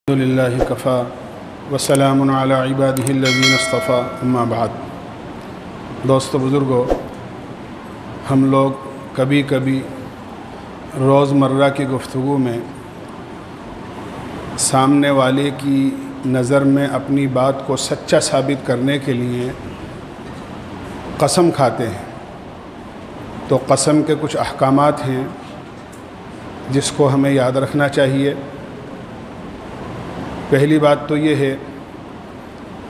الحمدللہ کفا وسلام علی عبادہ الذین اصطفیٰ اما بعد۔ دوستو بزرگو، ہم لوگ کبھی کبھی روزمرہ کی گفتگو میں سامنے والے کی نظر میں اپنی بات کو سچا ثابت کرنے کے لیے قسم کھاتے ہیں۔ تو قسم کے کچھ احکامات ہیں جس کو ہمیں یاد رکھنا چاہیے۔ پہلی بات تو یہ ہے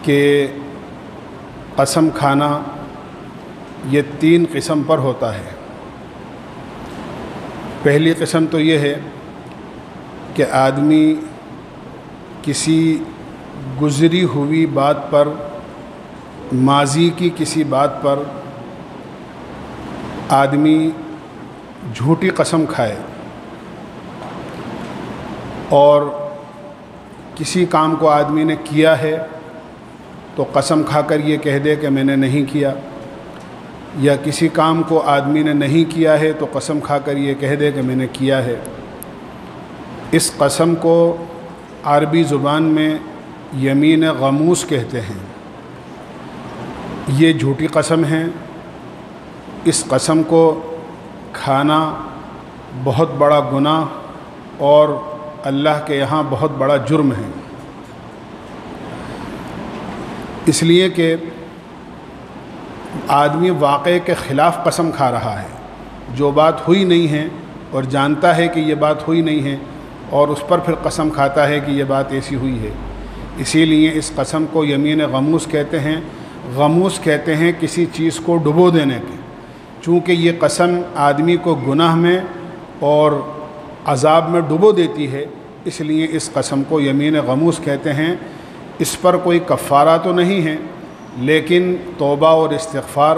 کہ قسم کھانا یہ 3 قسم پر ہوتا ہے۔ پہلی قسم تو یہ ہے کہ آدمی کسی گزری ہوئی بات پر، ماضی کی کسی بات پر آدمی جھوٹی قسم کھائے اور کسی کام کو آدمی نے کیا ہے تو قسم کھا کر یہ کہہ دے کہ میں نے نہیں کیا، یا کسی کام کو آدمی نے نہیں کیا ہے تو قسم کھا کر یہ کہہ دے کہ میں نے کیا ہے۔ اس قسم کو عربی زبان میں یمین غموس کہتے ہیں۔ یہ جھوٹی قسم ہے۔ اس قسم کو کھانا بہت بڑا گناہ اور اللہ کے یہاں بہت بڑا جرم ہے، اس لیے کہ آدمی واقعے کے خلاف قسم کھا رہا ہے۔ جو بات ہوئی نہیں ہے اور جانتا ہے کہ یہ بات ہوئی نہیں ہے اور اس پر پھر قسم کھاتا ہے کہ یہ بات ایسی ہوئی ہے۔ اسی لیے اس قسم کو یمین غموس کہتے ہیں۔ غموس کہتے ہیں کسی چیز کو ڈبو دینے کے۔ چونکہ یہ قسم آدمی کو گناہ میں اور عذاب میں ڈبو دیتی ہے، اس لیے اس قسم کو یمین غموس کہتے ہیں۔ اس پر کوئی کفارہ تو نہیں ہے، لیکن توبہ اور استغفار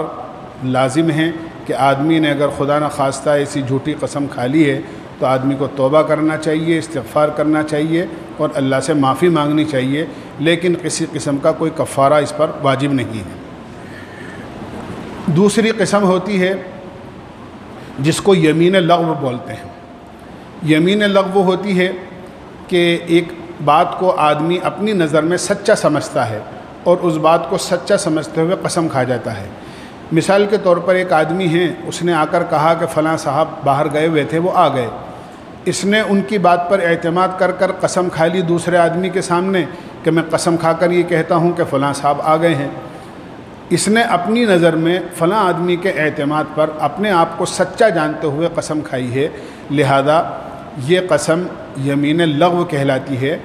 لازم ہے کہ آدمی نے اگر خدا نخواستہ ایسی جھوٹی قسم کھا لی ہے تو آدمی کو توبہ کرنا چاہیے، استغفار کرنا چاہیے اور اللہ سے معافی مانگنی چاہیے، لیکن کسی قسم کا کوئی کفارہ اس پر واجب نہیں ہے۔ دوسری قسم ہوتی ہے جس کو یمین لغو بولتے ہیں۔ یمین لغو ہوتی ہے کہ ایک بات کو آدمی اپنی نظر میں سچا سمجھتا ہے اور اس بات کو سچا سمجھتے ہوئے قسم کھا جاتا ہے۔ مثال کے طور پر ایک آدمی ہیں، اس نے آ کر کہا کہ فلاں صاحب باہر گئے ہوئے تھے، وہ آ گئے۔ اس نے ان کی بات پر اعتماد کر کر قسم کھا لی دوسرے آدمی کے سامنے کہ میں قسم کھا کر یہ کہتا ہوں کہ فلاں صاحب آ گئے ہیں۔ اس نے اپنی نظر میں فلاں آدمی کے اعتماد پر اپنے آپ کو سچا جانتے ہوئے قسم کھائی ہے، لہذا یہ قسم یمین لغو کہلاتی ہے۔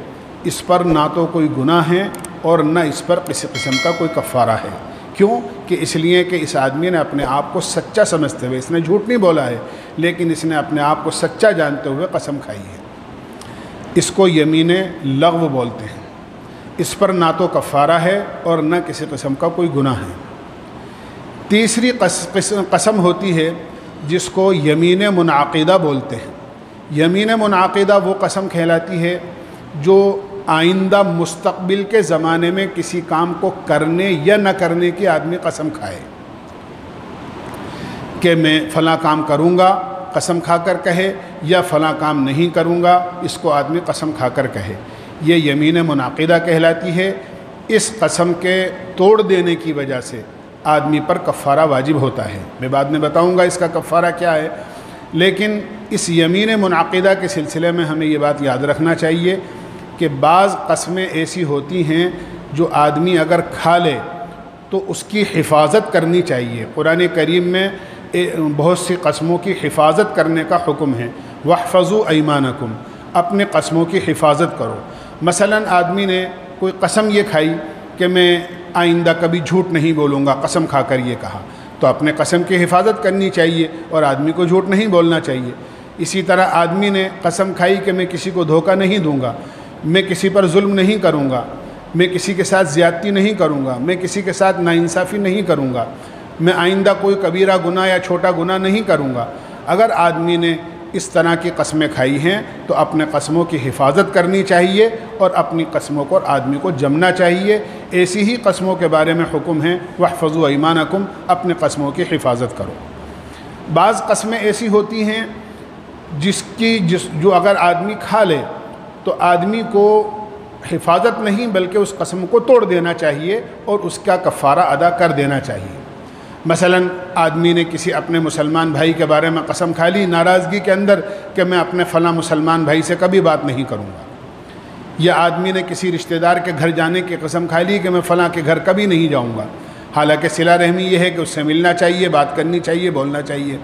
اس پر نہ تو کوئی گناہ ہے اور نہ اس پر کسی قسم کا کوئی کفارہ ہے۔ کیوں؟ کہ اس لیے کہ اس آدمی نے اپنے آپ کو سچا سمجھتے ہوئے، اس نے جھوٹ نہیں بولا ہے، لیکن اس نے اپنے آپ کو سچا جانتے ہوئے قسم کھائی ہے۔ اس کو یمین لغو بولتے ہیں۔ اس پر نہ تو کفارہ ہے اور نہ کسی قسم کا کوئی گناہ ہے۔ تیسری قسم ہوتی ہے جس کو یمین منعقدہ بولتے ہیں۔ یمین منعقدہ وہ قسم کہلاتی ہے جو آئندہ مستقبل کے زمانے میں کسی کام کو کرنے یا نہ کرنے کی آدمی قسم کھائے کہ میں فلاں کام کروں گا قسم کھا کر کہے، یا فلاں کام نہیں کروں گا اس کو آدمی قسم کھا کر کہے، یہ یمین منعقدہ کہلاتی ہے۔ اس قسم کے توڑ دینے کی وجہ سے آدمی پر کفارہ واجب ہوتا ہے۔ میں بعد میں بتاؤں گا اس کا کفارہ کیا ہے، لیکن اس یمین منعقدہ کے سلسلے میں ہمیں یہ بات یاد رکھنا چاہیے کہ بعض قسمیں ایسی ہوتی ہیں جو آدمی اگر کھا لے تو اس کی حفاظت کرنی چاہیے۔ قرآن کریم میں بہت سی قسموں کی حفاظت کرنے کا حکم ہے۔ وَاحْفَظُوا أَيْمَانَكُمْ، اپنے قسموں کی حفاظت کرو۔ مثلا آدمی نے کوئی قسم یہ کھائی کہ میں آئندہ کبھی جھوٹ نہیں بولوں گا، قسم کھا کر یہ کہا، تو اپنے قسم کی حفاظت کرنی چاہیے اور آدمی کو جھوٹ نہیں بولنا چاہیے۔ اسی طرح آدمی نے قسم کھائی کہ میں کسی کو دھوکہ نہیں دوں گا، میں کسی پر ظلم نہیں کروں گا، میں کسی کے ساتھ زیادتی نہیں کروں گا، میں کسی کے ساتھ ناانصافی نہیں کروں گا، میں آئندہ کوئی کبیرہ گناہ یا چھوٹا گناہ نہیں کروں گا۔ اگر آدمی نے اس طرح کی قسمیں کھائی ہیں تو اپنے قسموں کی حفاظت کرنی چاہیے اور اپنی قسموں کو آدمی کو جمنا چاہیے۔ ایسی ہی قسموں کے بارے میں حکم ہے وَاحْفَظُوا أَيْمَانَكُمْ، اپنے قسموں کی حفاظت کرو۔ بعض قسمیں ایسی ہوتی ہیں جو اگر آدمی کھا لے تو آدمی کو حفاظت نہیں بلکہ اس قسم کو توڑ دینا چاہیے اور اس کا کفارہ ادا کر دینا چاہیے۔ مثلا آدمی نے کسی اپنے مسلمان بھائی کے بارے میں قسم کھا لی ناراضگی کے اندر کہ میں اپنے فلاں مسلمان بھائی سے کبھی بات نہیں کروں گا، یا آدمی نے کسی رشتہ دار کے گھر جانے کی قسم کھا لی کہ میں فلاں کے گھر کبھی نہیں جاؤں گا، حالانکہ صلہ رحمی یہ ہے کہ اس سے ملنا چاہیے، بات کرنی چاہیے، بولنا چاہیے۔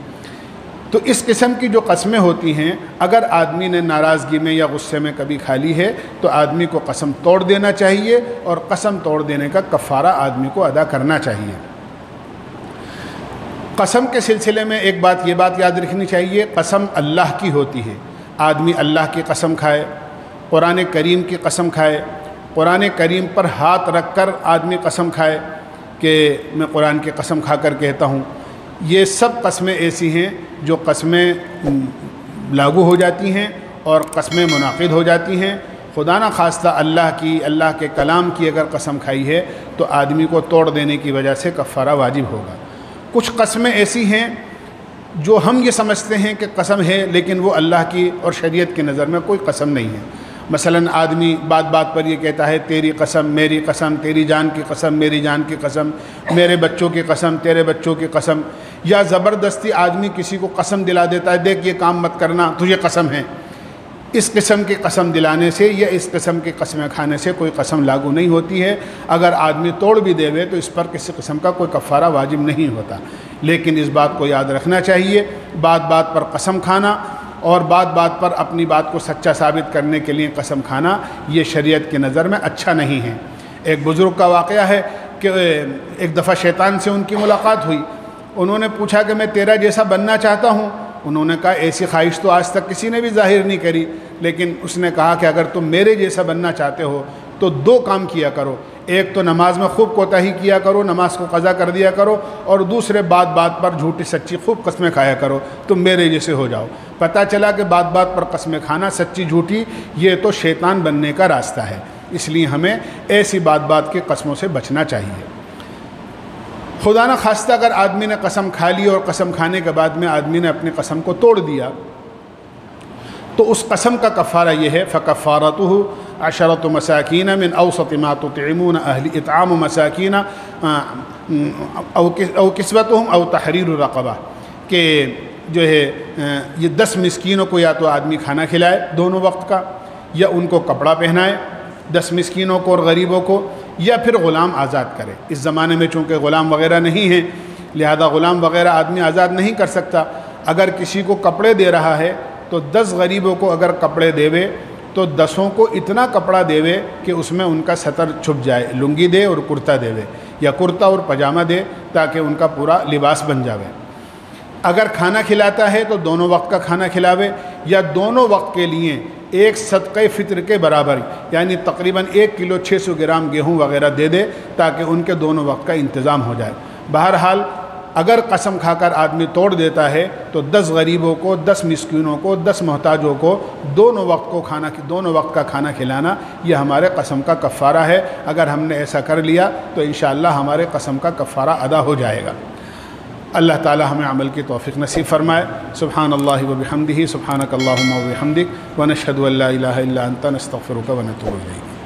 تو اس قسم کی جو قسمیں ہوتی ہیں اگر آدمی نے ناراضگی میں یا غصے میں کبھی کھا لی ہے تو آدمی کو قسم توڑ دینا چاہیے اور قسم توڑ دینے کا کفارہ آدمی کو ادا کرنا چاہیے۔ قسم کے سلسلے میں ایک بات یہ بات یاد رکھنی چاہیے، قسم اللہ کی ہوتی ہے۔ آدمی اللہ کی قسم کھائے، قرآن کریم کی قسم کھائے، قرآن کریم پر ہاتھ رکھ کر آدمی قسم کھائے کہ میں قرآن کی قسم کھا کر کہتا ہوں، یہ سب قسمیں ایسی ہیں جو قسمیں لاگو ہو جاتی ہیں اور قسمیں منعقد ہو جاتی ہیں۔ خدا نہ خواستہ اللہ کی، اللہ کے کلام کی اگر قسم کھائی ہے تو آدمی کو توڑ دینے کی وجہ سے کفارہ واجب ہوگا۔ کچھ قسمیں ایسی ہیں جو ہم یہ سمجھتے ہیں کہ قسم ہے لیکن وہ اللہ کی اور شریعت کی نظر میں کوئی قسم نہیں ہے۔ مثلا آدمی بات بات پر یہ کہتا ہے تیری قسم، میری قسم، تیری جان کی قسم، میری جان کی قسم، میرے بچوں کی قسم، تیرے بچوں کی قسم، یا زبردستی آدمی کسی کو قسم دلا دیتا ہے دیکھ یہ کام مت کرنا تجھے قسم ہے۔ اس قسم کی قسم دلانے سے یا اس قسم کی قسمیں کھانے سے کوئی قسم لاگو نہیں ہوتی ہے۔ اگر آدمی توڑ بھی دے تو اس پر کسی قسم کا کوئی کفارہ واجب نہیں ہوتا، لیکن اس بات کو یاد رکھنا چاہیے بات بات پر قسم کھانا اور بات بات پر اپنی بات کو سچا ثابت کرنے کے لیے قسم کھانا یہ شریعت کی نظر میں اچھا نہیں ہے۔ ایک بزرگ کا واقعہ ہے کہ ایک دفعہ شیطان سے ان کی ملاقات ہوئی، انہوں نے پوچھا کہ میں تیرا جیسا بننا چاہتا ہوں۔ انہوں نے کہا ایسی خواہش تو آج تک کسی نے بھی ظاہر نہیں کری، لیکن اس نے کہا کہ اگر تم میرے جیسا بننا چاہتے ہو تو دو کام کیا کرو، ایک تو نماز میں خوب کوتاہی کیا کرو، نماز کو قضا کر دیا کرو، اور دوسرے بات بات پر جھوٹی سچی خوب قسمیں کھایا کرو، تم میرے جیسے ہو جاؤ۔ پتہ چلا کہ بات بات پر قسمیں کھانا سچی جھوٹی یہ تو شیطان بننے کا راستہ ہے، اس لیے ہمیں ایسی بات بات کی قسموں سے بچنا چاہیے۔ خدا نہ خواستہ اگر آدمی نے قسم کھا لی اور قسم کھانے کے بعد میں آدمی نے اپنی قسم کو توڑ دیا تو اس قسم کا کفارہ یہ ہے فَكَفَّارَتُهُ 10 مساکین من اوسط ما تطعمون اطعام مساکین او کسوتهم او تحریر رقبہ، کہ جو ہے یہ 10 مسکینوں کو یا تو آدمی کھانا کھلائے دونوں وقت کا، یا ان کو کپڑا پہنائے 10 مسکینوں کو اور غریبوں کو، یا پھر غلام آزاد کرے۔ اس زمانے میں چونکہ غلام وغیرہ نہیں ہیں لہذا غلام وغیرہ آدمی آزاد نہیں کر سکتا۔ اگر کسی کو کپڑے دے رہا ہے تو 10 غریبوں کو اگر کپڑے دیوے تو 10 کو اتنا کپڑا دیوے کہ اس میں ان کا سطر چھپ جائے، لنگی دے اور کرتا دیوے یا کرتا اور پاجامہ دے تاکہ ان کا پورا لباس بن جاوے۔ اگر کھانا کھلاتا ہے تو دونوں وقت کا کھانا کھلاوے، یا دونوں وقت کے لیے ایک صدقہ فطر کے برابر یعنی تقریباً 1 کلو 600 گرام گیہوں وغیرہ دے دے تاکہ ان کے دونوں وقت کا انتظام ہو جائے۔ بہرحال اگر قسم کھا کر آدمی توڑ دیتا ہے تو 10 غریبوں کو، 10 مسکینوں کو، 10 محتاجوں کو دونوں وقت کا کھانا کھلانا یہ ہمارے قسم کا کفارہ ہے۔ اگر ہم نے ایسا کر لیا تو انشاءاللہ ہمارے قسم کا کفارہ ادا ہو جائے گا۔ اللہ تعالی ہمیں عمل کی توفیق نصیب فرمائے۔ سبحان اللہ و بحمدہ، سبحانک اللہم و بحمدک، ونشہد ان لا الہ الا انت، نستغفرک و نتوب الیک۔